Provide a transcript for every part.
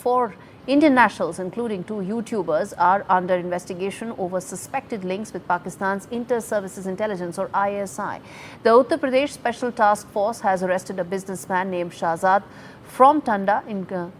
4 Indian nationals, including 2 YouTubers, are under investigation over suspected links with Pakistan's Inter-Services Intelligence or ISI. The Uttar Pradesh Special Task Force has arrested a businessman named Shahzad from Tanda,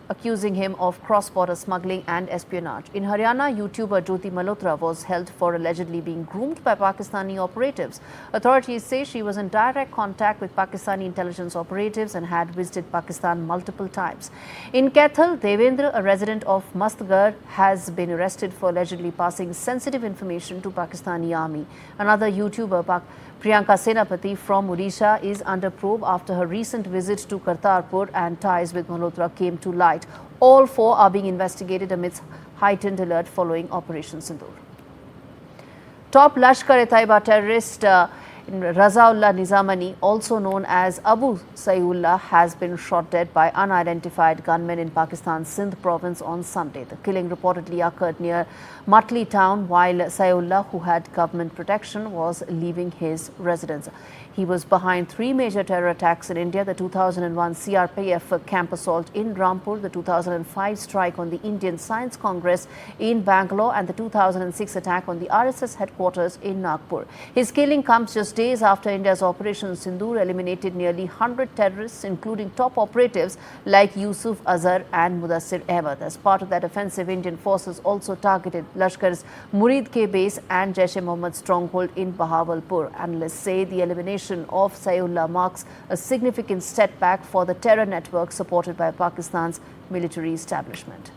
accusing him of cross-border smuggling and espionage. In Haryana, YouTuber Jyoti Malhotra was held for allegedly being groomed by Pakistani operatives. Authorities say she was in direct contact with Pakistani intelligence operatives and had visited Pakistan multiple times. In Kaithal, Devendra, a resident of Mastgarh, has been arrested for allegedly passing sensitive information to Pakistani army. Another YouTuber, Priyanka Senapati from Odisha, is under probe after her recent visit to Kartarpur and ties with Malhotra came to light. All 4 are being investigated amidst heightened alert following Operation Sindoor. Top Lashkar-e-Taiba terrorist Razaullah Nizamani, also known as Abu Saiullah, has been shot dead by unidentified gunmen in Pakistan's Sindh province on Sunday. The killing reportedly occurred near Matli town while Saiullah, who had government protection, was leaving his residence. He was behind 3 major terror attacks in India: the 2001 CRPF camp assault in Rampur, the 2005 strike on the Indian Science Congress in Bangalore, and the 2006 attack on the RSS headquarters in Nagpur. His killing comes just days after India's Operation Sindoor eliminated nearly 100 terrorists, including top operatives like Yusuf Azhar and Mudassir Ahmed. As part of that offensive, Indian forces also targeted Lashkar's Murid K base and Jaish-e-Mohammed stronghold in Bahawalpur. Analysts say the elimination of Saiullah marks a significant setback for the terror network supported by Pakistan's military establishment.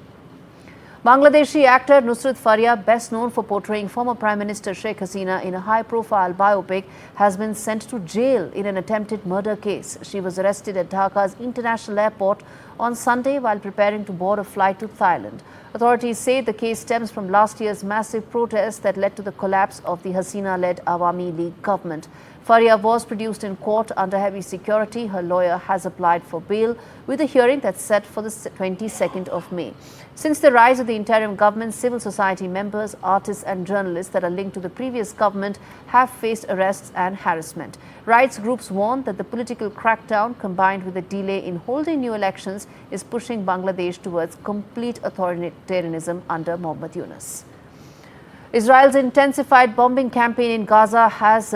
Bangladeshi actor Nusrat Faria, best known for portraying former Prime Minister Sheikh Hasina in a high-profile biopic, has been sent to jail in an attempted murder case. She was arrested at Dhaka's international airport on Sunday while preparing to board a flight to Thailand. Authorities say the case stems from last year's massive protests that led to the collapse of the Hasina-led Awami League government. Faria was produced in court under heavy security. Her lawyer has applied for bail, with a hearing that's set for the 22nd of May. Since the rise of the interim government, civil society members, artists and journalists that are linked to the previous government have faced arrests and harassment. Rights groups warn that the political crackdown, combined with a delay in holding new elections, is pushing Bangladesh towards complete authoritarianism under Mohammad Yunus. Israel's intensified bombing campaign in Gaza has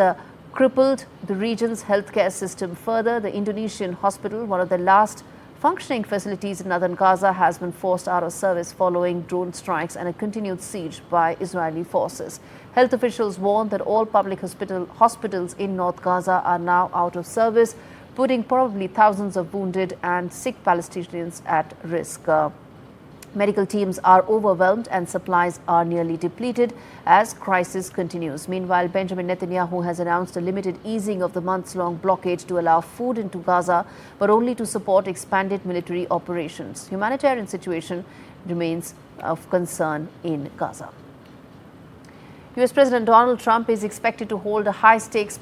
crippled the region's healthcare system further. The Indonesian hospital, one of the last functioning facilities in northern Gaza, has been forced out of service following drone strikes and a continued siege by Israeli forces. Health officials warn that all public hospitals in North Gaza are now out of service, putting probably thousands of wounded and sick Palestinians at risk. Medical teams are overwhelmed and supplies are nearly depleted as crisis continues. Meanwhile, Benjamin Netanyahu has announced a limited easing of the months-long blockade to allow food into Gaza, but only to support expanded military operations. Humanitarian situation remains of concern in Gaza. US President Donald Trump is expected to hold a high-stakes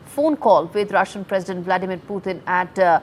phone call with Russian President Vladimir Putin at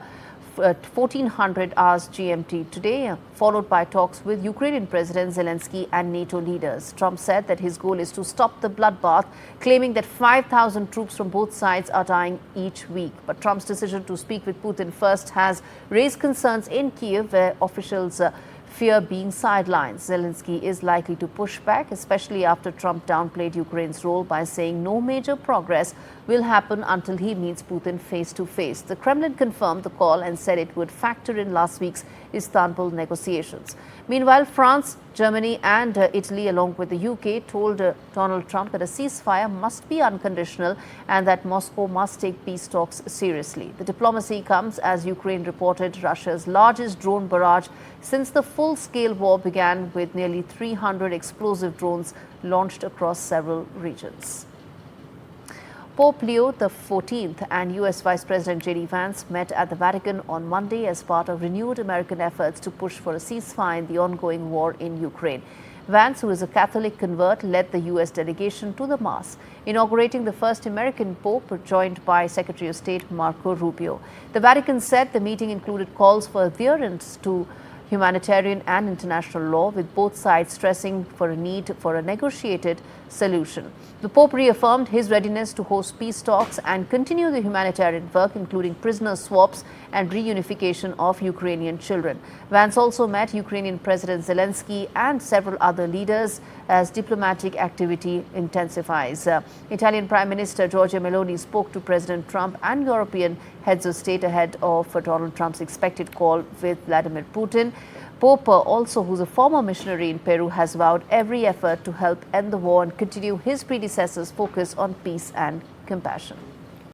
1400 hours GMT today, followed by talks with Ukrainian President Zelenskyy and NATO leaders. Trump said that his goal is to stop the bloodbath, claiming that 5,000 troops from both sides are dying each week. But Trump's decision to speak with Putin first has raised concerns in Kyiv, where officials fear being sidelined. Zelenskyy is likely to push back, especially after Trump downplayed Ukraine's role by saying no major progress will happen until he meets Putin face-to-face. The Kremlin confirmed the call and said it would factor in last week's Istanbul negotiations. Meanwhile, France, Germany and Italy, along with the UK, told Donald Trump that a ceasefire must be unconditional and that Moscow must take peace talks seriously. The diplomacy comes as Ukraine reported Russia's largest drone barrage since the full-scale war began, with nearly 300 explosive drones launched across several regions. Pope Leo XIV and US Vice President J.D. Vance met at the Vatican on Monday as part of renewed American efforts to push for a ceasefire in the ongoing war in Ukraine. Vance, who is a Catholic convert, led the U.S. delegation to the Mass, inaugurating the first American Pope, joined by Secretary of State Marco Rubio. The Vatican said the meeting included calls for adherence to humanitarian and international law, with both sides stressing for a need for a negotiated solution. The Pope reaffirmed his readiness to host peace talks and continue the humanitarian work, including prisoner swaps and reunification of Ukrainian children. Vance also met Ukrainian President Zelenskyy and several other leaders as diplomatic activity intensifies. Italian Prime Minister Giorgia Meloni spoke to President Trump and European heads of state ahead of Donald Trump's expected call with Vladimir Putin. Pope also, who's a former missionary in Peru, has vowed every effort to help end the war and continue his predecessor's focus on peace and compassion.